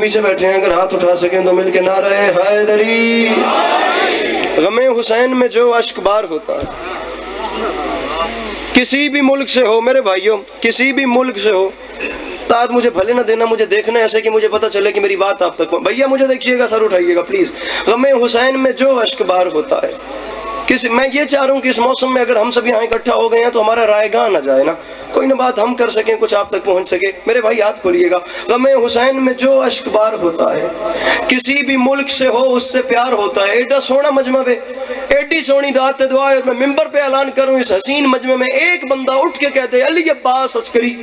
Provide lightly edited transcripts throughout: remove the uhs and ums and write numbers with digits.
پیچھے بیٹھے ہیں اگر ہاتھ اٹھا سکیں تو مل کے نعرہ حیدری۔ غم حسین میں جو اشک بار ہوتا ہے، کسی بھی ملک سے ہو میرے بھائیوں، کسی بھی ملک سے ہو، تاج مجھے بھلے نہ دینا، مجھے دیکھنا ایسے کہ مجھے پتہ چلے کہ میری بات آپ تک، بھیا مجھے دیکھیے گا، سر اٹھائیے گا پلیز۔ غم حسین میں جو اشک بار ہوتا ہے، میں یہ چاہ رہا ہوں کہ اس موسم میں اگر ہم سب یہاں اکٹھا ہو گئے ہیں تو ہمارا رائے گاہ نہ جائے نا، کوئی نہ بات ہم کر سکیں، کچھ آپ تک پہنچ سکے۔ میرے بھائی ہاتھ کھولیے گا۔ غم حسین میں جو اشک بار ہوتا ہے، کسی بھی ملک سے ہو اس سے پیار ہوتا ہے۔ ایڈا سونا مجمع ہے، ایڈی سونی دعات دعا ہے، میں ممبر پہ اعلان کروں اس حسین مجمع میں ایک بندہ اٹھ کے کہہ دے علی عباس عسکری،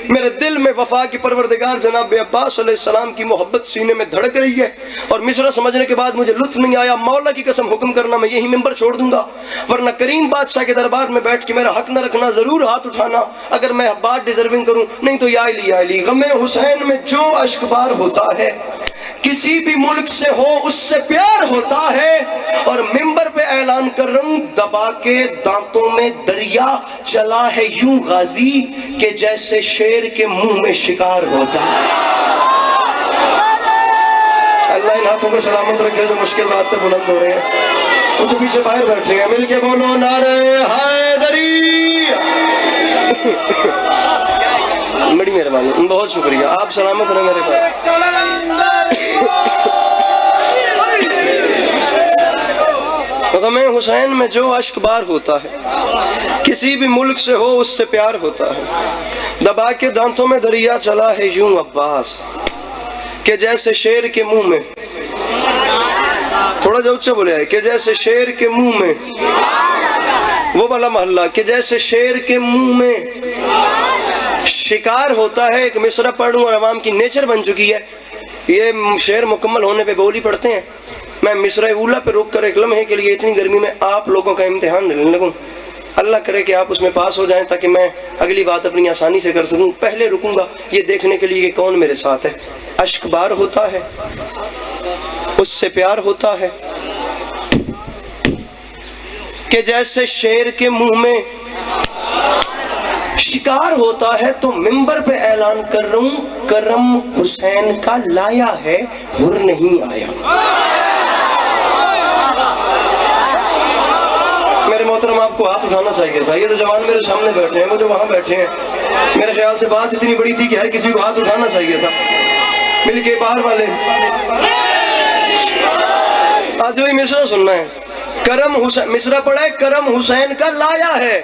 میرے دل میں وفا کی پروردگار جناب عباس علیہ السلام کی محبت سینے میں دھڑک رہی ہے، اور مصرع سمجھنے کے بعد مجھے لطف نہیں آیا، مولا کی قسم حکم کرنا میں یہی ممبر چھوڑ دوں گا، ورنہ کریم بادشاہ کے دربار میں بیٹھ کے میرا حق نہ رکھنا، ضرور ہاتھ اٹھانا اگر میں بات ڈیزرونگ کروں، نہیں تو یا علی یا علی۔ غم حسین میں جو اشک بار ہوتا ہے، کسی بھی ملک سے ہو اس سے پیار ہوتا ہے، اور ممبر پہ اعلان کر رہا ہوں دبا کے دانتوں میں دریا چلا ہے یوں غازی کہ جیسے شیر کے منہ میں شکار ہوتا ہے۔ اللہ ان ہاتھوں کو سلامت رکھے جو مشکل بات سے بلند ہو رہے ہیں، وہ جو پیچھے باہر بیٹھ رہے ہیں، مل کے بولو نعرہ حیدری۔ بڑی مہربانی، بہت شکریہ، آپ سلامت رہیں میرے پاس۔ غم حسین میں جو اشک بار ہوتا ہے، کسی بھی ملک سے ہو اس سے پیار ہوتا ہے، دبا کے دانتوں میں دریا چلا ہے یوں عباس کہ جیسے شیر کے منہ میں، تھوڑا جو اچھا بولے ہے، کہ جیسے شیر کے منہ میں، وہ والا محلہ، کہ جیسے شیر کے منہ میں شکار ہوتا ہے۔ ایک مصرع پڑھوں اور عوام کی نیچر بن چکی ہے، یہ شعر مکمل ہونے پہ بولی پڑھتے ہیں، میں مصرع اولا پہ رک کر ایک لمحے کے لیے اتنی گرمی میں آپ لوگوں کا امتحان لینے لگوں، اللہ کرے کہ آپ اس میں پاس ہو جائیں تاکہ میں اگلی بات اپنی آسانی سے کر سکوں۔ پہلے رکوں گا یہ دیکھنے کے لیے کہ کون میرے ساتھ ہے۔ اشک بار ہوتا ہے، اس سے پیار ہوتا ہے، کہ جیسے شیر کے منہ میں شکار ہوتا ہے، تو ممبر پہ اعلان کر رہا ہوں کرم حسین کا لایا ہے ہر نہیں آیا۔ میرے محترم آپ کو ہاتھ اٹھانا چاہیے تھا، یہ جو جوان میرے سامنے بیٹھے ہیں، وہ جو وہاں بیٹھے ہیں، میرے خیال سے بات اتنی بڑی تھی کہ ہر کسی کو ہاتھ اٹھانا چاہیے تھا۔ مل کے باہر والے آج وہی مصرع سننا ہے، کرم حسین، مصرع پڑھا ہے کرم حسین کا لایا ہے۔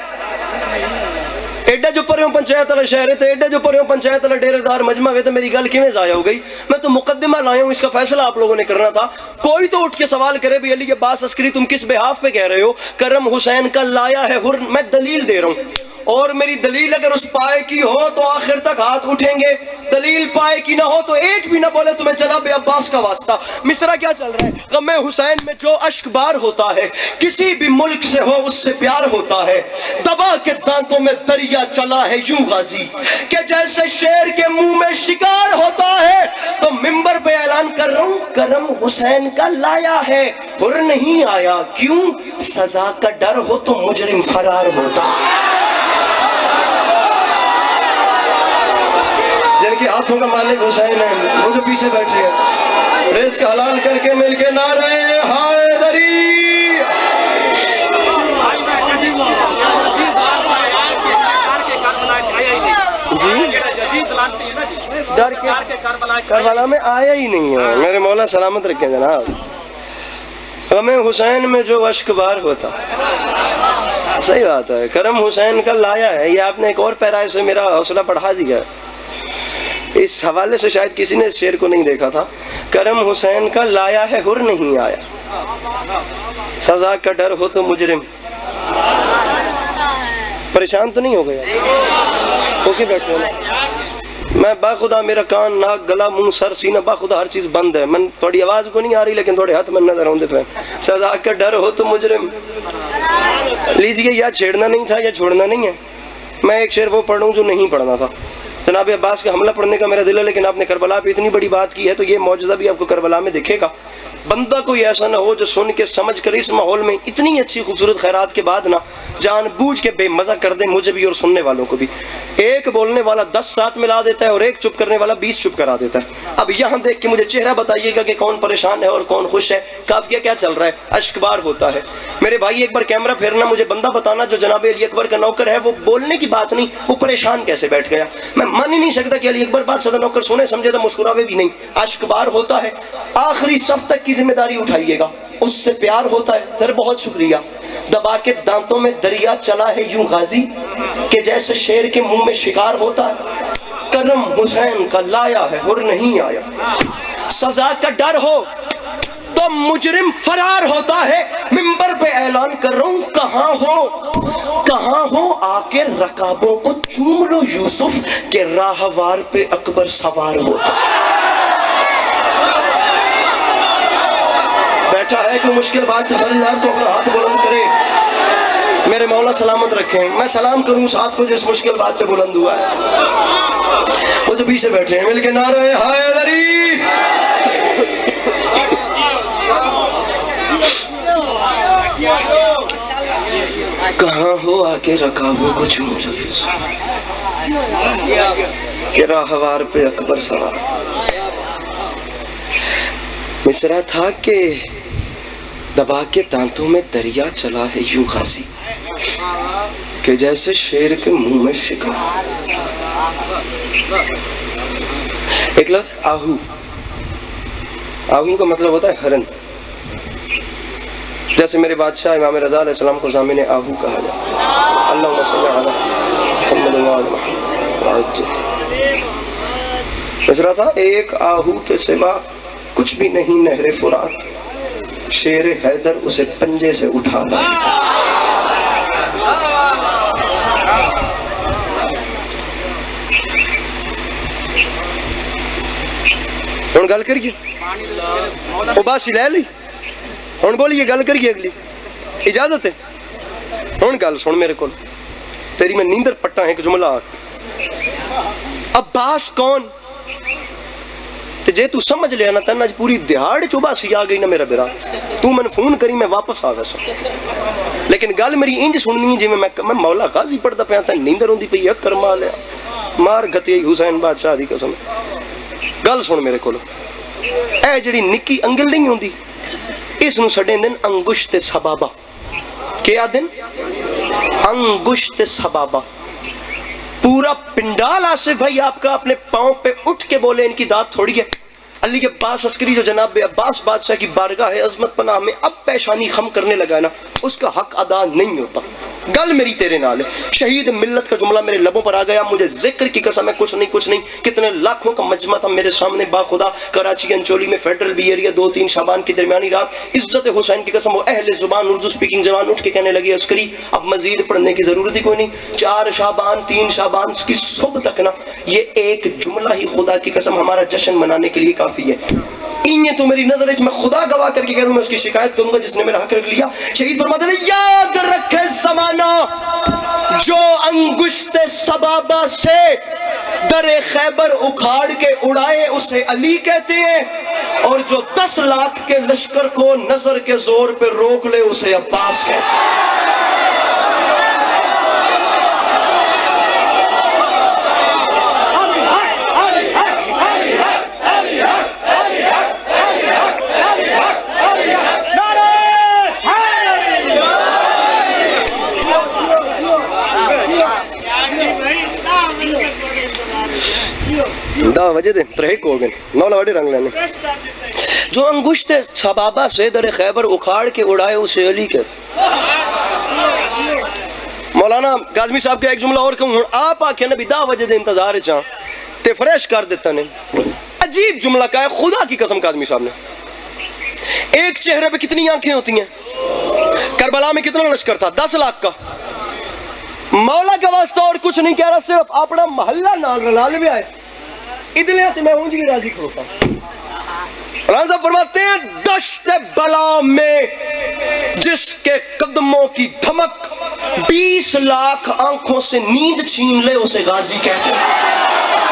ایڈا جو پریوں پنچایت والا شہر ہے، ایڈا جو پریوں پنچایت والا ڈیرے دار مجمع ہے، تو میری گل کیویں ضائع ہو گئی؟ میں تو مقدمہ لایا ہوں، اس کا فیصلہ آپ لوگوں نے کرنا تھا۔ کوئی تو اٹھ کے سوال کرے بھی علی عباس عسکری تم کس بہاف پہ کہہ رہے ہو کرم حسین کا لایا ہے ہر؟ میں دلیل دے رہا ہوں، اور میری دلیل اگر اس پائے کی ہو تو آخر تک ہاتھ اٹھیں گے، دلیل پائے کی نہ ہو تو ایک بھی نہ بولے تمہیں جناب عباس کا واسطہ۔ مصرع کیا چل رہا ہے؟ غم حسین میں جو اشک بار ہوتا ہے، کسی بھی ملک سے ہو اس سے پیار ہوتا ہے، دبا کے دانتوں میں دریا چلا ہے یوں غازی کہ جیسے شیر کے منہ میں شکار ہوتا ہے، تو ممبر پہ اعلان کر رہا ہوں کرم حسین کا لایا ہے ہر نہیں آیا۔ کیوں؟ سزا کا ڈر ہو تو مجرم فرار ہوتا ہے۔ جن کے ہاتھوں کا مالک حسین ہے، وہ جو پیچھے بیٹھے ہیں، رزق حلال کر کے مل کے نعرہ حیدری۔ ڈر کے کربلا میں آیا ہی نہیں ہے، میرے مولا سلامت رکھیں جناب۔ غم حسین میں جو اشک بار ہوتا، صحیح بات ہے، کرم حسین کا لایا ہے، یہ آپ نے ایک اور پیرا سے میرا حوصلہ بڑھا دیا۔ اس حوالے سے شاید کسی نے اس شعر کو نہیں دیکھا تھا، کرم حسین کا لایا ہے ہر نہیں آیا، سزا کا ڈر ہو تو مجرم۔ پریشان تو نہیں ہو گیا؟ اوکے بیٹھے ہو؟ میں باخدا میرا کان ناک گلا منہ سر سینہ باخدا ہر چیز بند ہے، من تھوڑی آواز کو نہیں آ رہی لیکن تھوڑے ہاتھ میں نظر آؤں دے پہ، سزا کا ڈر ہو تو مجرم۔ لیجئے یا چھیڑنا نہیں تھا یا چھوڑنا نہیں ہے۔ میں ایک شعر وہ پڑھوں جو نہیں پڑھنا تھا، جناب عباس کا حملہ پڑھنے کا میرا دل ہے، لیکن آپ نے کربلا پہ اتنی بڑی بات کی ہے تو یہ معجزہ بھی آپ کو کربلا میں دکھے گا۔ بندہ کوئی ایسا نہ ہو جو سن کے سمجھ کر اس ماحول میں اتنی اچھی خوبصورت خیرات کے بعد نہ جان بوجھ کے بے مزہ کر دے مجھے بھی اور سننے والوں کو بھی۔ ایک بولنے والا 10 ساتھ ملا دیتا ہے اور ایک چپ کرنے والا 20 چپ کرا دیتا ہے۔ اب یہاں دیکھ کے مجھے چہرہ بتائیے گا کہ کون پریشان ہے اور کون خوش ہے، قافیہ کیا چل رہا ہے، اشک بار ہوتا ہے۔ میرے بھائی ایک بار کیمرہ پھیرنا، مجھے بندہ بتانا جو جناب علی اکبر کا نوکر ہے، وہ بولنے کی بات نہیں، وہ پریشان کیسے بیٹھ گیا۔ میں مان ہی نہیں سکتا کہ علی اکبر بات صدر نوکر سنے سمجھے تو مسکراوے بھی نہیں، اشک بار ہوتا ہے۔ آخری صف تک کی ذمہ داری اٹھائیے گا، اس سے پیار ہوتا ہے۔ سر بہت شکریہ۔ دبا کے دانتوں میں دریا چلا ہے یوں غازی کہ جیسے شیر کے منہ میں شکار ہوتا ہے۔ کرم حسین کا لایا ہے اور نہیں آیا، سزا کا ڈر ہو تو مجرم فرار ہوتا ہے۔ منبر پہ اعلان کر رہا ہوں، کہاں ہو آ کے رکابوں کو چوم لو یوسف کہ راہوار پہ اکبر سوار ہوتا ہے۔ بیٹھا ہے کوئی مشکل بات خریدار تو اپنا ہاتھ بلند کرے، میرے مولا سلامت رکھیں۔ میں سلام کروں اس ہاتھ کو جس مشکل بات پہ بلند ہوا ہے۔ وہ جو پیچھے بیٹھے ہیں مل کے نعرہ حیدری، کہاں ہو آ کے رکابوں کو چوم لو کہ راہوار پہ اکبر سوار۔ مصرع تھا کہ دبا کے دانتوں میں دریا چلا ہے یوں غازی کہ جیسے شیر کے منہ میں شکار۔ ایک لفظ آہو، آہو کا مطلب ہوتا ہے ہرن۔ جیسے میرے بادشاہ امام رضا علیہ السلام کو ضامن آہو کہا جائے۔ اللہم صلی علی محمد و آل محمد۔ مصرع تھا ایک آہو کے سوا کچھ بھی نہیں نہر فرات، شیر حیدر اسے پنجے سے اٹھا لایا۔ ہن گل کریے، وہ باسی لے لی، ہن بولیے گل کریے اگلی، اجازت ہے؟ ہن گل سن میرے کو، تیری میں نیندر پٹا ہے ایک جملہ۔ عباس کون؟ جے تو سمجھ لیا نا تن اج پوری دہاڑ چوباسی آ گئی نا میرا برا، تو میں فون کری میں واپس آ گیا۔ لیکن گل میری انج سننی جی میں مولا غازی پڑھتا پیا تھا، نیندر ہوندی پئی اکر مار لیا، مار گتی حسین بادشاہ دی قسم۔ گل سن میرے کولو، اے جڑی نکی انگل نہیں ہوندی اس نو سڈے دن انگشت سبابہ۔ کیا دن؟ انگشت سبابہ۔ پورا پنڈال آصف بھائی آپ کا اپنے پاؤں پہ اٹھ کے بولے ان کی داد تھوڑی ہے۔ علی کے عباس عسکری جو جناب عباس بادشاہ کی بارگاہ ہے عظمت پناہ میں اب پیشانی خم کرنے لگا نا، اس کا حق ادا نہیں ہوتا۔ گل میری تیرے نال ہے، شہید ملت کا جملہ میرے لبوں پر آ گیا، مجھے ذکر کی قسم ہے کچھ نہیں، کتنے لاکھوں کا مجمع تھا میرے سامنے باخدا، کراچی انچولی میں فیڈرل بی ایریا، 2-3 شعبان کی درمیانی رات، عزت حسین کی قسم وہ اہل زبان اردو سپیکنگ جوان اٹھ کے کہنے لگے عسکری اب مزید پڑھنے کی ضرورت ہی کوئی نہیں، 4 شعبان 3 شعبان کی صبح تک نا یہ ایک جملہ ہی خدا کی قسم ہمارا جشن منانے کے لیے کافی ہے۔ یہ تو میری نظر ہے، میں خدا گواہ کر کے کہہ رہا ہوں، میں اس کی شکایت کروں گا جس نے میرا حق رکھ لیا۔ شہید فرماتے ہیں یاد رکھے زمانہ جو انگشت سبابہ سے در خیبر اکھاڑ کے اڑائے اسے علی کہتے ہیں، اور جو 10 لاکھ کے لشکر کو نظر کے زور پہ روک لے اسے عباس کہتے ہیں۔ دا وجہ دے ترہیک ہو گئے نولا وڈے رنگ لینے۔ جو انگشت سبابہ سے در خیبر اکھاڑ کے اڑائے اسے علی کہتے۔ مولانا کاظمی صاحب کا ایک جملہ اور کہوں، آپ آکھیں نبی دا وجہ دے انتظار چاہاں تے فریش کر دیتا نے۔ عجیب جملہ کا ہے خدا کی قسم کاظمی صاحب نے۔ ایک چہرے پہ کتنی آنکھیں ہوتی ہیں؟ کربلا میں کتنا لشکر تھا؟ 10 لاکھ کا۔ مولا کا واسطہ اور کچھ نہیں کہہ رہا، صرف اپنا محلہ نال رلا لے آئے، ادھر آتے میں ہوں جی راضی کھڑوتا۔ مولانا صاحب فرماتے ہیں دشت بلا میں جس کے قدموں کی دھمک 20 لاکھ آنکھوں سے نیند چھین لے اسے غازی کہتے ہیں۔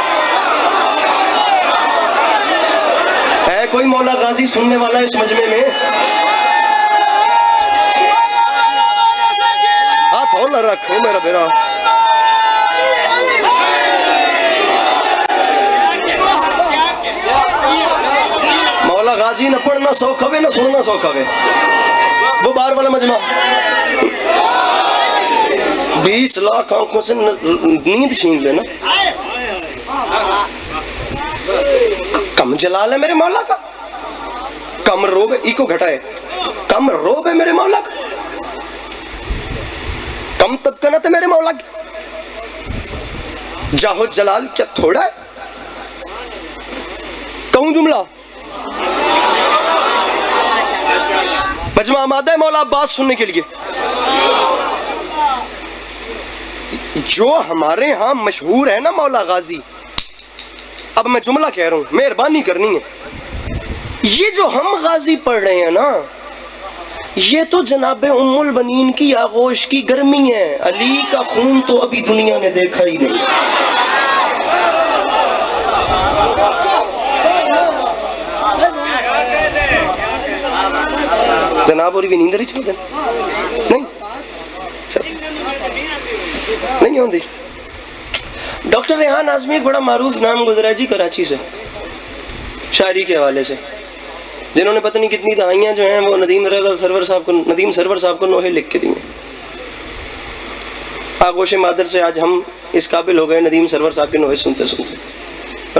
کوئی مولا غازی سننے والا ہے اس مجمع میں؟ ہاتھ اور نہ رکھو میرا بیرا. مولا غازی نہ پڑھنا سوکھا ہوئے نہ سننا سوکھا ہوئے. وہ باہر والا مجمع 20 لاکھ آنکھوں سے نیند چھین لینا. کم جلال ہے میرے مولا کا, کم روب ہے, ایکو گھٹائے, کم روب ہے میرے مولا کا, کم تدکنت ہے میرے مولا کی. جاہو جلال کیا تھوڑا ہے؟ کہوں جملہ؟ مجمع آمادہ ہے مولا عباس سننے کے لیے. جو ہمارے ہاں مشہور ہے نا مولا غازی, اب میں جملہ کہہ رہا ہوں, مہربانی کرنی ہے. یہ جو ہم غازی پڑھ رہے ہیں نا, یہ تو جناب ام البنین کی آغوش کی گرمی ہے. علی کا خون تو ابھی دنیا نے دیکھا ہی نہیں. جناب اور بھی نیند رہی چھوڑ دیں نہیں نہیں ہوندی. ڈاکٹر ریحان اعظمی ایک بڑا معروف نام گزرا ہے جی کراچی سے, شاعری کے حوالے سے, جنہوں نے پتہ نہیں کتنی دہائیاں جو ہیں وہ ندیم سرور صاحب کو نوحے لکھ کے دی ہیں. آغوش مادر سے آج ہم اس قابل ہو گئے ندیم سرور صاحب کے نوحے سنتے سنتے.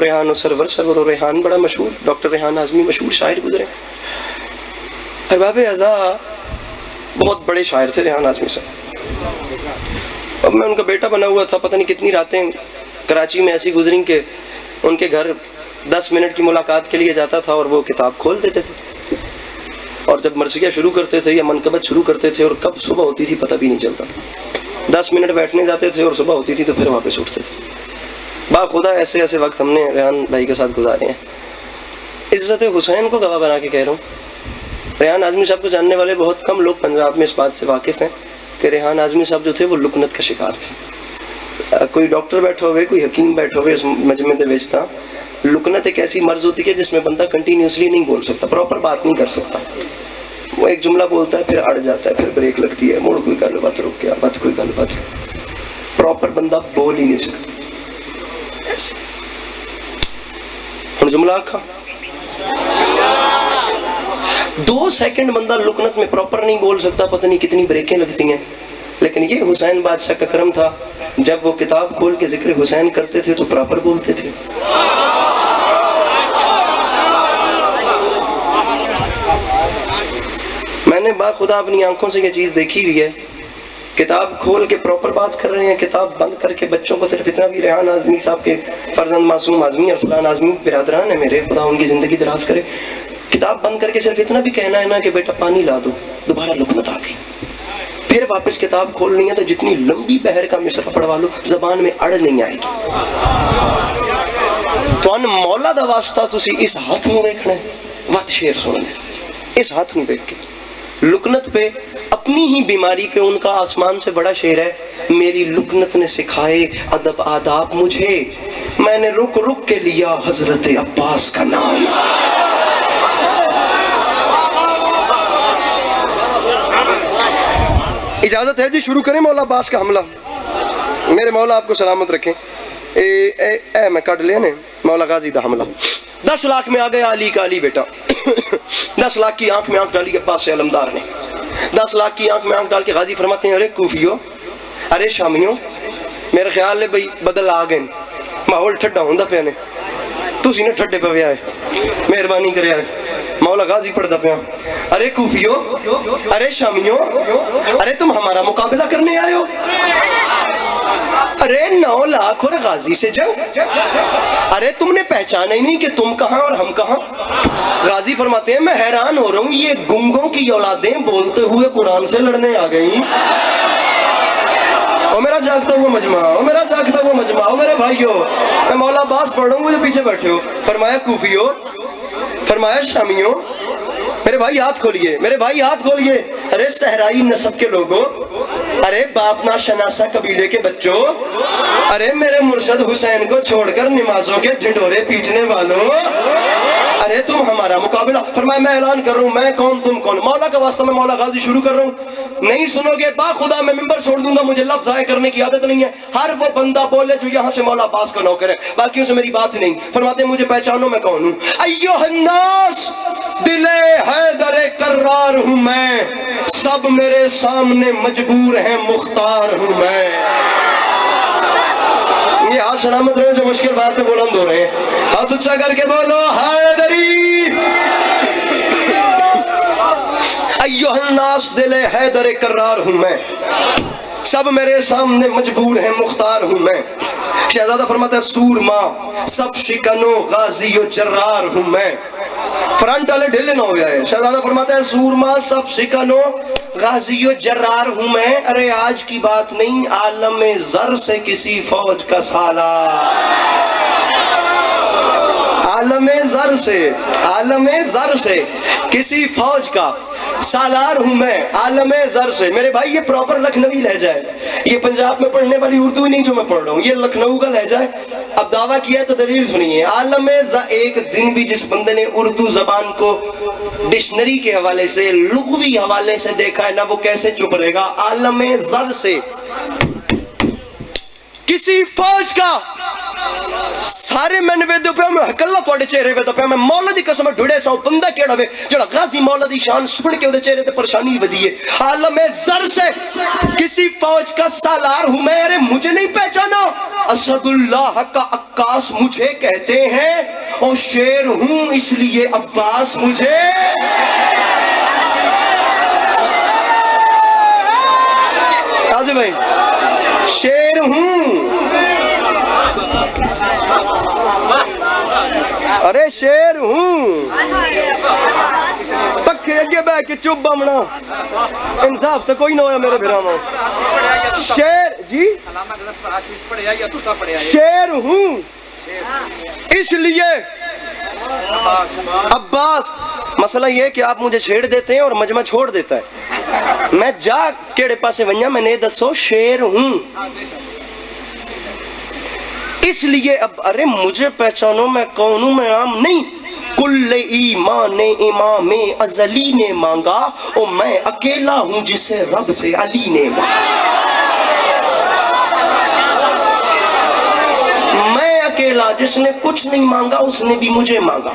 ریحان و سرور و ریحان بڑا مشہور, ڈاکٹر ریحان اعظمی مشہور شاعر گزرے. ارباب اعضاء بہت بڑے شاعر تھے ریحان اعظمی صاحب. اب میں ان کا بیٹا بنا ہوا تھا, پتہ نہیں کتنی راتیں کراچی میں ایسی گزریں کہ ان کے گھر 10 منٹ کی ملاقات کے لیے جاتا تھا اور وہ کتاب کھول دیتے تھے, اور جب مرثیہ شروع کرتے تھے یا منقبت شروع کرتے تھے اور کب صبح ہوتی تھی پتہ بھی نہیں چلتا تھا. 10 منٹ بیٹھنے جاتے تھے اور صبح ہوتی تھی تو پھر واپس اٹھتے تھے. باخدا ایسے ایسے وقت ہم نے ریحان بھائی کے ساتھ گزارے ہیں. عزت حسین کو گواہ بنا کے کہہ رہا ہوں, ریحان اعظمی صاحب کو جاننے والے بہت کم لوگ پنجاب میں اس بات سے واقف ہیں کہ ریحان اعظمی صاحب جو تھے وہ لکنت کا شکار تھے. کوئی ڈاکٹر بیٹھا ہوئے, کوئی حکیم بیٹھا ہوئے اس مجمع دے وچ تھا. لکنت ایک ایسی مرض ہوتی ہے جس میں بندہ کنٹینیوسلی نہیں بول سکتا, پراپر بات نہیں کر سکتا. وہ ایک جملہ بولتا ہے پھر اڑ جاتا ہے, پھر بریک لگتی ہے, موڑ کوئی گل بات رک گیا, بات کوئی گل بات, پراپر بندہ بول ہی نہیں سکتا. ایسے ہن جملہ آکھا 2 سیکنڈ بندہ لکنت میں پراپر نہیں بول سکتا, پتہ نہیں کتنی بریکیں لگتی ہیں. لیکن یہ حسین بادشاہ کا کرم تھا, جب وہ کتاب کھول کے ذکر حسین کرتے تھے تو پراپر بولتے تھے. میں نے باخدا اپنی آنکھوں سے یہ چیز دیکھی ہوئی ہے, کتاب کھول کے پراپر بات کر رہے ہیں, کتاب بند کر کے بچوں کو صرف اتنا بھی, ریحان اعظمی صاحب کے فرزند معصوم اعظمی ارسلان اعظمی برادران ہیں میرے, خدا ان کی زندگی دراز کرے, کتاب بند کر کے صرف اتنا بھی کہنا ہے نا کہ بیٹا پانی لا دو, دوبارہ لکنت آ گئی, پھر واپس کتاب کھولنی ہے تو جتنی لمبی بحر کا مصرع پڑھوا لو زبان میں اڑ نہیں آئے گی. تو ان مولا دا واسطہ تسی اس ہاتھ میں دیکھنا ہے, وقت شیر سن لے, اس ہاتھ میں دیکھ کے لکنت پہ, اپنی ہی بیماری پہ ان کا آسمان سے بڑا شعر ہے, میری لکنت نے سکھائے ادب آداب مجھے, میں نے رک رک کے لیا حضرت عباس کا نام. اجازت ہے جی شروع کریں مولا عباس کا حملہ. میرے مولا آپ کو سلامت رکھیں. اے میں کٹ لیا نے مولا غازی دا حملہ. 10 لاکھ میں آ گیا علی کا علی بیٹا. 10 لاکھ کی آنکھ میں آنکھ ڈالی عباس سے علمدار نے. 10 لاکھ کی آنکھ میں آنکھ ڈال کے غازی فرماتے ہیں, ارے کوفیو, ارے شامیوں, میرے خیال ہے بھئی بدل آ گئے, ماحول ٹھڈا ہوندا پیا نے, تسی نے ٹھڈے پویا ہے, مہربانی کریا ہے. مولا غازی پڑھدا پیا, ارے کوفیو, ارے شامیوں, ارے تم ہمارا مقابلہ کرنے آئے ہو, ارے 9 لاکھ اور غازی سے جنگ, ارے تم نے پہچانا ہی نہیں کہ تم کہاں اور ہم کہاں. غازی فرماتے ہیں میں حیران ہو رہا ہوں, یہ گنگوں کی اولادیں بولتے ہوئے قرآن سے لڑنے آ گئیں. او میرا جاگتا ہوا مجمع, او میرا جاگتا ہوا مجمع, او میرے بھائیو, میں مولا عباس پڑھ رہا ہوں, وہ جو پیچھے بیٹھے ہو. فرمایا کوفیو, فرمایا شامیوں, میرے بھائی ہاتھ کھولیے, میرے بھائی ہاتھ کھولیے. ارے صحرائی نسب کے لوگوں, ارے باپ نا شناسا قبیلے کے بچوں, ارے میرے مرشد حسین کو چھوڑ کر نمازوں کے ڈھنڈورے پیٹنے والوں, ارے تم ہمارا مقابلہ. فرمایا میں اعلان کر رہا ہوں میں کون تم کون. مولا کا واسطہ میں مولا غازی شروع کر رہا ہوں. نہیں سنو گے با خدا میں ممبر چھوڑ دوں گا, مجھے لفظ ضائع کرنے کی عادت نہیں ہے. ہر وہ بندہ بولے جو یہاں سے مولا عباس کا نوکر ہے, باقیوں سے میری بات نہیں. فرماتے ہیں مجھے پہچانو میں کون ہوں. ایھا الناس دل حیدر کرار ہوں میں, سب میرے سامنے مجبور ہیں مختار ہوں میں. یہ ہاتھ سلامت رہے جو مشکل بات پہ بلند ہو رہے ہیں. ہاتھ اچھا کر کے بولو حیدری. ایھا الناس دل حیدر کرار ہوں میں, سب میرے سامنے مجبور ہیں مختار ہوں میں. شہزادہ فرماتا ہے سورما سب شکنو غازی و جرار ہوں میں. فرنٹ والے ڈھلن ہو گیا ہے. شہزادہ فرماتا ہے سورما سب شکنو غازی و جرار ہوں میں. ارے آج کی بات نہیں, عالم زر سے کسی فوج کا سالار, عالم زر سے, عالم زر سے کسی فوج کا سالار ہوں میں. عالم زر سے میرے بھائی یہ پراپر لکھنوی لہجہ ہے, یہ پنجاب میں پڑھنے والی اردو ہی نہیں جو میں پڑھ رہا ہوں, یہ لکھنؤ کا لہجہ ہے. اب دعویٰ کیا ہے تو دلیل سنیے. عالم زر, ایک دن بھی جس بندے نے اردو زبان کو ڈکشنری کے حوالے سے لغوی حوالے سے دیکھا ہے نا, وہ کیسے چپ رہے گا. عالم زر سے کسی فوج کا سارے میں نے ویدو پہ میں حکلہ توڑے چہرے ویدو پہ میں مولا دی قسم ڈھڑے ساؤ بندہ کیڑا وے جڑا غازی مولا دی شان سن کے وہ چہرے تے پریشانی ودی ہے. عالم زر سے کسی فوج کا سالار ہوں میں. ارے مجھے نہیں پہچانا, اسد اللہ کا عکاس مجھے کہتے ہیں, اور شیر ہوں اس لیے عباس مجھے. قاضی بھائی شیر ہوں, ارے شیر ہوں. پکھے اگے بہ کے چپ بمنا, انصاف تو کوئی نہ ہویا میرے بھراواں. شیر جی شیر ہوں اس لیے عباس. مسئلہ یہ ہے کہ آپ مجھے چھیڑ دیتے ہیں اور مجمع چھوڑ دیتا ہے. میں جا کیڑے پاسے ونیا میں نے دسو شیر ہوں اس لیے. اب ارے مجھے پہچانو میں کون ہوں, میں عام نہیں. کل ایمان امام ازلی نے مانگا, اور میں اکیلا ہوں جسے رب سے علی نے مانگا. میں اکیلا, جس نے کچھ نہیں مانگا اس نے بھی مجھے مانگا.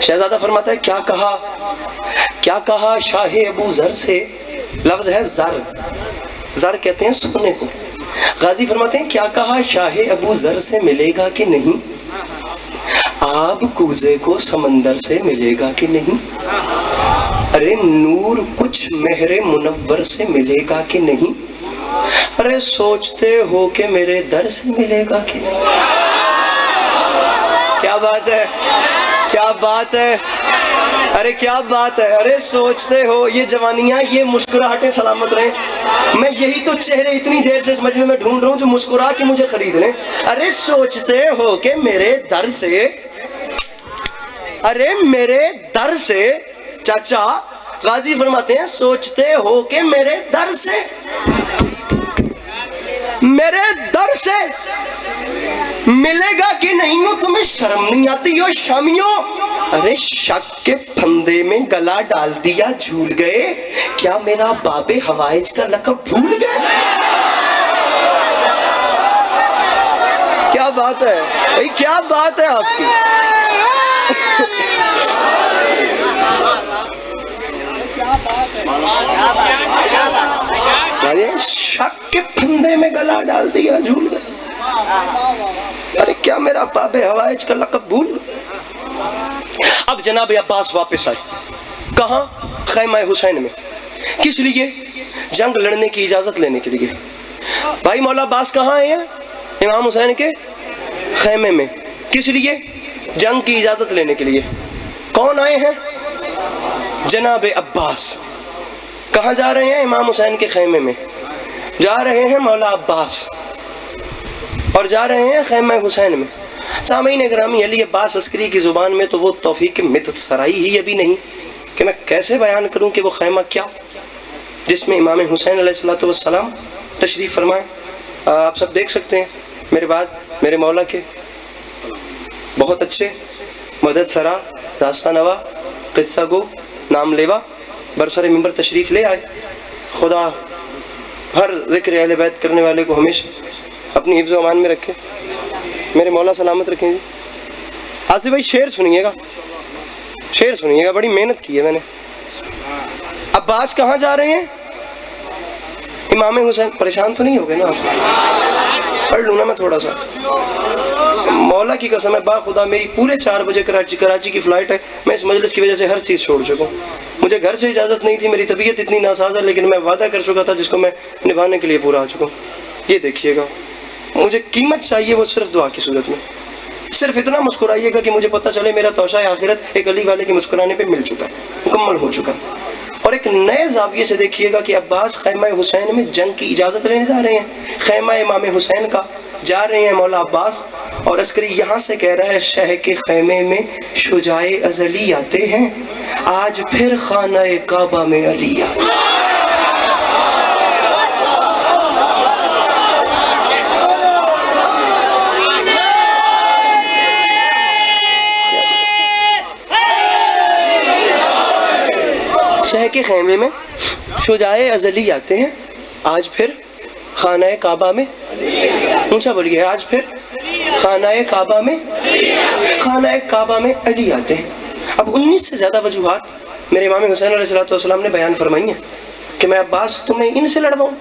شہزادہ فرماتا ہے کیا کہا شاہ ابو ذر سے. لفظ ہے زر, زر کہتے ہیں سونے کو. غازی فرماتے ہیں کیا کہا شاہ ابو ذر سے ملے گا کہ نہیں, آب کوزے کو سمندر سے ملے گا کہ نہیں, ارے نور کچھ مہر منور سے ملے گا کہ نہیں, ارے سوچتے ہو کہ میرے در سے ملے گا کہ نہیں. کیا بات ہے, کیا بات ہے, ارے کیا بات ہے. ارے سوچتے ہو, یہ جوانیاں یہ مسکراہٹیں سلامت رہیں. میں یہی تو چہرے اتنی دیر سے اس مجمع میں ڈھونڈ رہا ہوں جو مسکرا کے مجھے خرید لیں. ارے سوچتے ہو کہ میرے در سے, ارے میرے در سے. چاچا غازی فرماتے ہیں سوچتے ہو کہ میرے در سے, میرے در سے ملے گا کہ نہیں ہو, تمہیں شرم نہیں آتی ہو شامیوں. ارے شک کے پھندے میں گلا ڈال دیا جھول گئے, کیا میرا باب حوائج کا لقب بھول گئے. کیا بات ہے بھائی, کیا بات ہے آپ کی. شک کے پھندے میں گلا ڈال دیا جھول گئے, ارے کیا میرا باب حوائج کا لقب بھول گئے. اب جناب عباس واپس آئے. کہاں؟ خیمہ حسین میں. کس لیے؟ جنگ لڑنے کی اجازت لینے کے لیے. بھائی مولا عباس کہاں آئے ہیں؟ امام حسین کے خیمے میں. کس لیے؟ جنگ کی اجازت لینے کے لیے. کون آئے ہیں؟ جناب عباس. کہاں جا رہے ہیں؟ امام حسین کے خیمے میں. جا رہے ہیں مولا عباس اور جا رہے ہیں خیمہ حسین میں. سامعین گرامی, علی عباس عسکری کی زبان میں تو وہ توفیق مدت سرائی ہی ابھی نہیں کہ میں کیسے بیان کروں کہ وہ خیمہ کیا جس میں امام حسین علیہ السلام تشریف فرمائے. آپ سب دیکھ سکتے ہیں میرے بعد میرے مولا کے بہت اچھے، مدد سرا، راستہ نوا، قصہ گو، نام لیوا، برسر ممبر تشریف لے آئے. خدا ہر ذکر اہل بیت کرنے والے کو ہمیشہ اپنی حفظ و امان میں رکھے، میرے مولا سلامت رکھیں. جی آصف بھائی شعر سنیے گا، شعر سنیے گا، بڑی محنت کی ہے میں نے. عباس کہاں جا رہے ہیں؟ امام حسین. پریشان تو نہیں ہو گئے نا آپ؟ پڑھ لوں نا میں تھوڑا سا. مولا کی قسم ہے باخدا میری پورے 4 بجے کراچی کی فلائٹ ہے. میں اس مجلس کی وجہ سے ہر چیز چھوڑ چکا ہوں. مجھے گھر سے اجازت نہیں تھی، میری طبیعت اتنی ناساز ہے، لیکن میں وعدہ کر چکا تھا جس کو میں نبھانے کے لیے پورا آ چکا ہوں. یہ دیکھیے گا، مجھے قیمت چاہیے وہ صرف دعا کی صورت میں. صرف اتنا مسکرائیے گا کہ مجھے پتہ چلے میرا توشہ آخرت ایک علی والے کے مسکرانے پہ مل چکا ہے، مکمل ہو چکا ہے. اور ایک نئے زاویے سے دیکھیے گا کہ عباس خیمہ حسین میں جنگ کی اجازت لینے جا رہے ہیں. خیمہ امام حسین کا جا رہے ہیں مولا عباس، اور عسکری یہاں سے کہہ رہا ہے شہ کے خیمے میں شجاع ازلی آتے ہیں، آج پھر خانہ کعبہ میں علی آتے ہیں. شہ کے خیمے میں شجاع ازلی آتے ہیں، آج پھر خانہ کعبہ میں، اونچا بولیے، آج پھر خانہ کعبہ میں علی آتے ہیں. اب 19 سے زیادہ وجوہات میرے امام حسین علیہ السلام نے بیان فرمائی ہیں کہ میں عباس تمہیں ان سے لڑواؤں.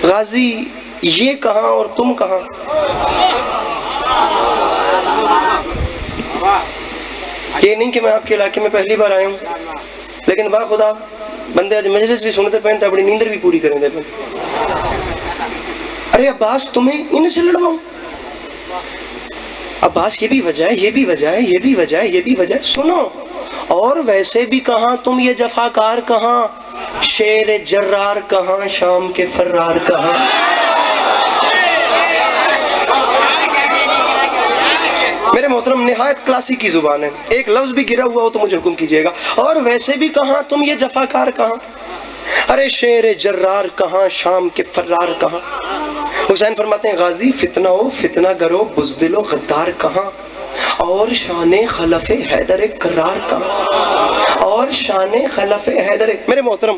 غازی یہ کہاں اور تم کہاں. یہ نہیں کہ میں آپ کے علاقے میں پہلی بار آیا ہوں، لیکن با خدا بندے آج مجلس بھی سنتے پہنتے اپنی نیندر بھی پوری کریں دے پہ. ارے عباس تمہیں ان سے لڑواؤں. عباس یہ بھی وجہ ہے، یہ بھی وجہ ہے، یہ بھی وجہ ہے، یہ بھی وجہ ہے. سنو، اور ویسے بھی کہاں تم یہ جفاکار کہاں، شیر جرار کہاں، شام کے فرار کہاں. میرے محترم نہایت کلاسی کی زبان ہے، ایک لفظ بھی گرا ہوا ہو تو مجھے حکم کیجئے گا. اور ویسے بھی کہاں تم یہ جفاکار کہاں، ارے شیر جرار کہاں، شام کے فرار کہاں. حسین فرماتے ہیں غازی فتنہ ہو فتنہ گرو بزدل و غدار کہاں، اور شان خلف حیدر کرار کہاں، اور شان خلف حیدر. میرے محترم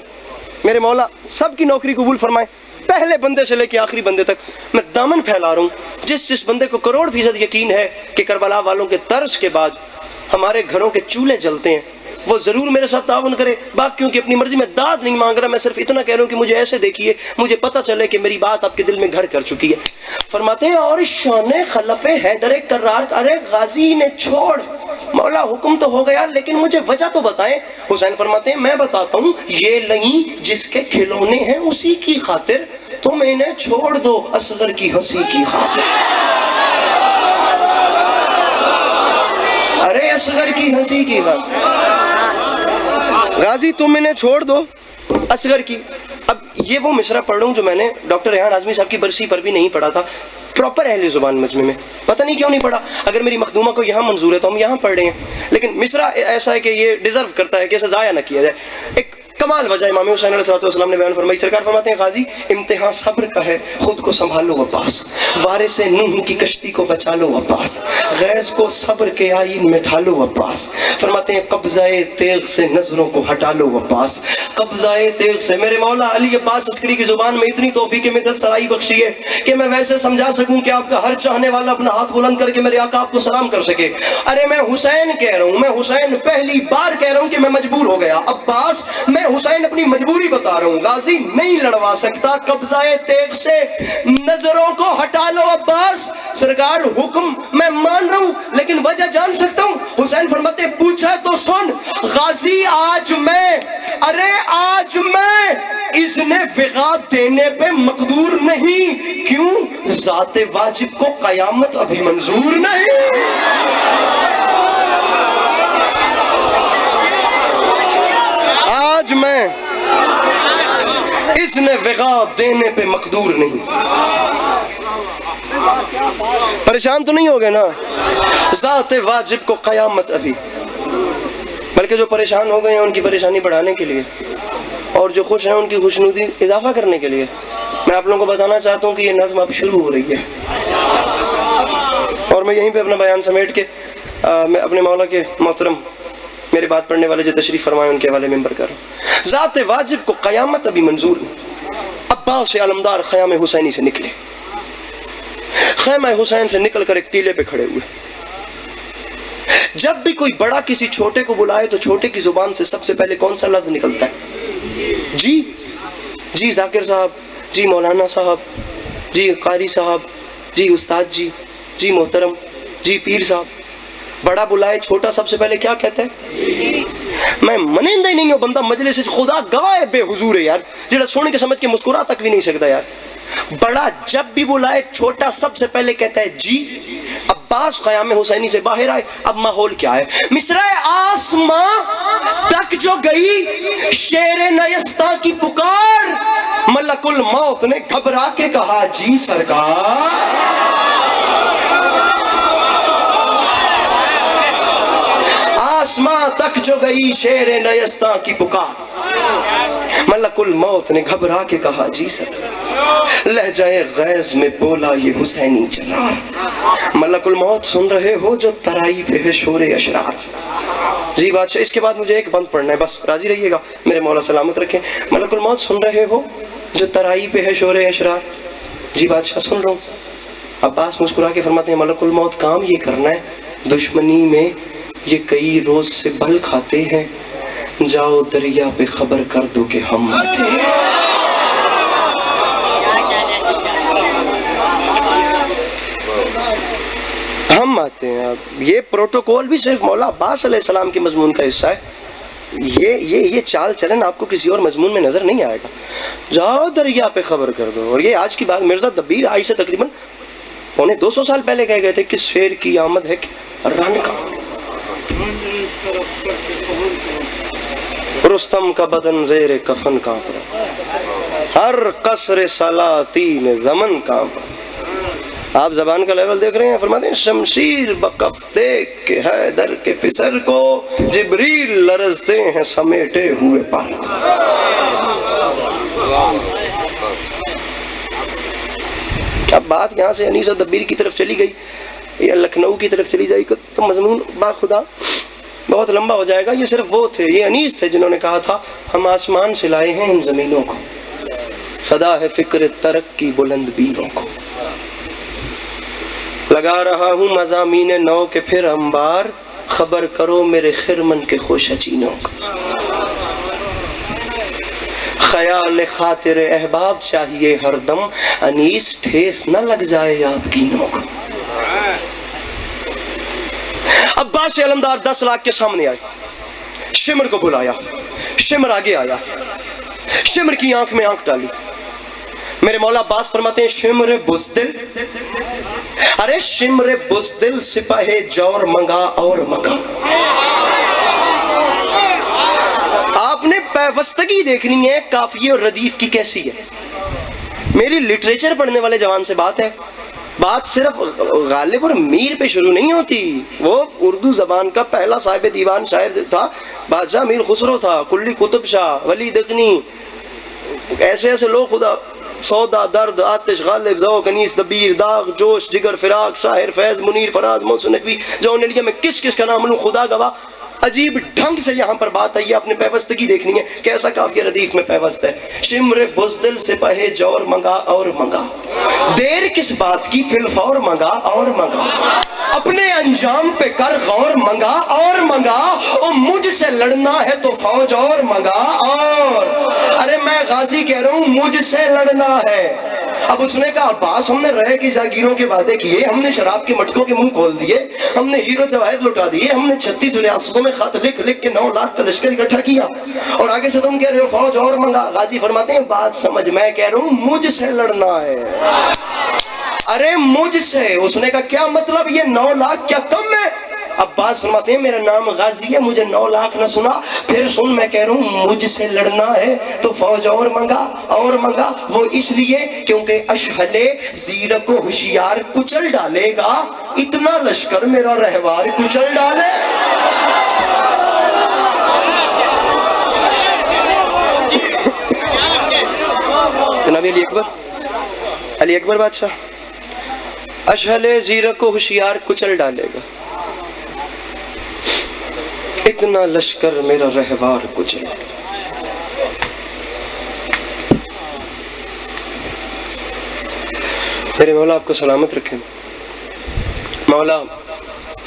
میرے مولا سب کی نوکری قبول فرمائیں، پہلے بندے سے لے کے آخری بندے تک میں دامن پھیلا رہا ہوں. جس بندے کو 1,00,00,000% یقین ہے کہ کربلا والوں کے طرز کے بعد ہمارے گھروں کے چولہے جلتے ہیں، وہ ضرور میرے ساتھ تعاون کرے. باقیوں کی اپنی مرضی، میں داد نہیں مانگ رہا، میں صرف اتنا کہہ رہا ہوں کہ مجھے ایسے دیکھیے، مجھے پتہ چلے کہ میری بات آپ کے دل میں گھر کر چکی ہے. فرماتے ہیں اور شان خلف حیدر کرار. ارے غازی نے چھوڑ، مولا حکم تو ہو گیا لیکن مجھے وجہ تو بتائیں. حسین فرماتے ہیں میں بتاتا ہوں، یہ لئیں جس کے کھلونے ہیں اسی کی خاطر تم انہیں چھوڑ دو اصغر کی ہنسی کی خاطر. ارے اصغر کی ہنسی کی خاطر غازی تم انہیں چھوڑ دو اصغر کی. اب یہ وہ مصرع پڑھ رہا ہوں جو میں نے ڈاکٹر ریحان اعظمی صاحب کی برسی پر بھی نہیں پڑھا تھا، پراپر اہل زبان مجمع میں. پتہ نہیں کیوں نہیں پڑھا، اگر میری مخدومہ کو یہاں منظور ہے تو ہم یہاں پڑھ رہے ہیں. لیکن مصرع ایسا ہے کہ یہ ڈیزرو کرتا ہے کہ اسے ضائع نہ کیا جائے. ایک کمال وجہ امام حسین علیہ السلام نے بیان فرمائی. سرکار فرماتے ہیں غازی امتحان صبر کا ہے، خود کو سنبھالو عباس، وارث نوح کی کشتی کو بچا لو عباس، غیظ کو صبر کے آئین میں ڈھالو عباس. فرماتے ہیں قبضہ تیغ سے نظروں کو ہٹا لو عباس، قبضہ تیغ سے. میرے مولا علی عباس عسکری کی زبان میں اتنی توفیق مدد سرائی بخشی ہے کہ میں ویسے سمجھا سکوں کہ آپ کا ہر چاہنے والا اپنا ہاتھ بلند کر کے میرے آقا آپ کو سلام کر سکے. ارے میں حسین کہہ رہا ہوں، میں حسین پہلی بار کہہ رہا ہوں کہ میں مجبور ہو گیا. عباس میں حسین اپنی مجبوری بتا رہا ہوں، غازی نہیں لڑوا سکتا، قبضہ تیغ سے نظروں کو ہٹا لو عباس. سرکار حکم میں مان رہا ہوں لیکن وجہ جان سکتا ہوں. حسین فرماتے پوچھا تو سن غازی، آج میں اذن وغا دینے پہ مقدور نہیں. کیوں؟ ذات واجب کو قیامت ابھی منظور نہیں. آج میں اذن وغا دینے پہ مقدور نہیں. پریشان تو نہیں ہو گئے نا؟ ذات واجب کو قیامت ابھی. بلکہ جو پریشان ہو گئے ہیں ان کی پریشانی بڑھانے کے لیے، اور جو خوش ہیں ان کی خوشنودی اضافہ کرنے کے لیے میں آپ لوگوں کو بتانا چاہتا ہوں کہ یہ نظم اب شروع ہو رہی ہے. اور میں یہیں پہ اپنا بیان سمیٹ کے میں اپنے مولا کے محترم میرے بات پڑھنے والے جو تشریف فرمائے ان کے حوالے ممبر کر رہا ہوں. ذات واجب کو قیامت ابھی منظور نہیں. عباس علمدار خیام حسینی سے نکلے, خیمہ حسین سے نکل کر ایک ٹیلے پہ کھڑے ہوئے. جب بھی کوئی بڑا کسی چھوٹے کو بلائے تو چھوٹے کی زبان سے سب سے پہلے کون سا لفظ نکلتا ہے؟ جی. جی ذاکر صاحب, جی مولانا صاحب, جی قاری صاحب, جی استاد جی, جی محترم, جی پیر صاحب. بڑا بلائے چھوٹا سب سے پہلے کیا کہتا ہے؟ میں منندہ ہی نہیں ہوں بندہ مجلس خدا گواہ بے حضور ہے یار, جڑا سن کے سمجھ کے مسکرا تک بھی نہیں سکتا یار. بڑا جب بھی بلائے چھوٹا سب سے پہلے کہتا ہے جی. عباس خیام حسینی سے باہر آئے. اب ماحول کیا ہے؟ مصرع آسماں تک جو گئی شیر نیستاں کی پکار, ملک الموت نے گھبرا کے کہا جی سرکار. آسماں تک جو گئی شیر نیستاں کی پکار, ملک الموت نے گھبرا کے کہا جی سر. لہجہ غیظ میں بولا یہ حسینی جلال, ملک الموت سن رہے ہو جو ترائی پہ ہے شور اشرار. جی بادشاہ اس کے بعد مجھے ایک بند پڑھنا ہے, بس راضی رہیے گا, میرے مولا سلامت رکھیں. ملک الموت سن رہے ہو جو ترائی پہ ہے شور اشرار. جی بادشاہ سن رہا ہوں. عباس مسکرا کے فرماتے ہیں ملک الموت کام یہ کرنا ہے, دشمنی میں یہ کئی روز سے بل کھاتے ہیں, جاؤ دریا پہ خبر کر دو کہ ہم آتے ہیں. ہم آتے ہیں. اب یہ پروٹوکول بھی صرف مولا عباس علیہ السلام کے مضمون کا حصہ ہے. یہ چال چلن آپ کو کسی اور مضمون میں نظر نہیں آئے گا. جاؤ دریا پہ خبر کر دو. اور یہ آج کی بات مرزا دبیر آج سے تقریباً 200 سال پہلے کہہ گئے تھے کہ شیر کی آمد ہے رن کا. رستم کا بدن زیر کفن کانپ رہا, ہر قصر سلاطین زمن کانپ رہا. آپ زبان کا لیول دیکھ رہے ہیں. فرماتے ہیں شمشیر بکف دیکھ کے حیدر کے پسر کو, جبریل لرزتے ہیں سمیٹے ہوئے پر کو. اب بات یہاں سے انیس دبیر کی طرف چلی گئی یا لکھنؤ کی طرف چلی جائے گی تو مضمون با خدا بہت لمبا ہو جائے گا. یہ صرف وہ تھے, یہ انیس تھے جنہوں نے کہا تھا ہم آسمان سے لائے ہیں ان زمینوں کو, صدا ہے فکر ترقی بلند بینوں کو. لگا رہا ہوں مضامین نو کے پھر انبار, خبر کرو میرے خرمن کے خوش چینوں کو. خیال خاطر احباب چاہیے ہر دم, انیس ٹھیس نہ لگ جائے آپ گینوں کو. عباس علمدار 10 لاکھ کے سامنے آئے, شمر کو بلایا, شمر آگے آیا, شمر کی آنکھ میں آنکھ ڈالی. میرے مولا عباس فرماتے ہیں شمر بزدل, ارے شمر بزدل سپاہ جور منگا اور منگا. آپ نے پیوستگی دیکھنی ہے قافیے اور ردیف کی کیسی ہے. میری لٹریچر پڑھنے والے جوان سے بات ہے, بات صرف غالب اور میر پہ شروع نہیں ہوتی. وہ اردو زبان کا پہلا صاحب دیوان شاعر تھا, بادشاہ میر خسرو تھا, کلی قطب شاہ, ولی دکنی, ایسے ایسے لوگ خدا, سودا, درد, آتش, غالب, ذوق, انیس, دبیر, داغ, جوش, جگر, فراق, ساحر, فیض, منیر, فراز, محسن نقوی, جون علیہ میں کس کس کا نام لوں خدا گواہ. عجیب ڈھنگ سے یہاں پر بات آئی ہے, اپنے پیوستگی دیکھنی ہے کیسا قافیہ ردیف میں پیوست ہے. شمر بزدل سپاہ جور منگا اور منگا, دیر کس بات کی فی الفور منگا اور منگا, اپنے انجام پہ کر غور منگا اور منگا, او مجھ سے لڑنا ہے تو فوج اور منگا اور. ارے میں غازی کہہ رہا ہوں مجھ سے لڑنا ہے. اب اس نے کہا عباس ہم نے رہے کی جاگیروں کے وعدے کیے, ہم نے شراب کے مٹکوں کے منہ کھول دیے, ہم نے ہیرو جواہر لٹا دیے, ہم نے 36 ریاستوں میں خط لکھ لکھ کے 9 لاکھ کا لشکر اکٹھا کیا, اور آگے سے تم کہہ رہے ہو فوج اور منگا. غازی فرماتے ہیں بات سمجھ, میں کہہ رہا ہوں مجھ سے لڑنا ہے. ارے مجھ سے. اس نے کہا کیا مطلب, یہ 9 لاکھ کیا کم ہے؟ عباس فرماتے ہیں میرا نام غازی ہے, مجھے 9 لاکھ نہ سنا, پھر سن میں کہہ رہا ہوں مجھ سے لڑنا ہے تو فوج اور منگا اور منگا. وہ اس لیے کیونکہ اشہلے زیرک و ہوشیار کچل ڈالے گا, اتنا لشکر میرا رہوار کچل ڈالے. جناب علی اکبر بادشاہ اشہل زیرک کو ہوشیار کچل ڈالے گا، اتنا لشکر میرا رہوار کچل۔ میرے مولا آپ کو سلامت رکھیں، مولا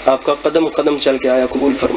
آپ کا قدم قدم چل کے آیا قبول فرمائے۔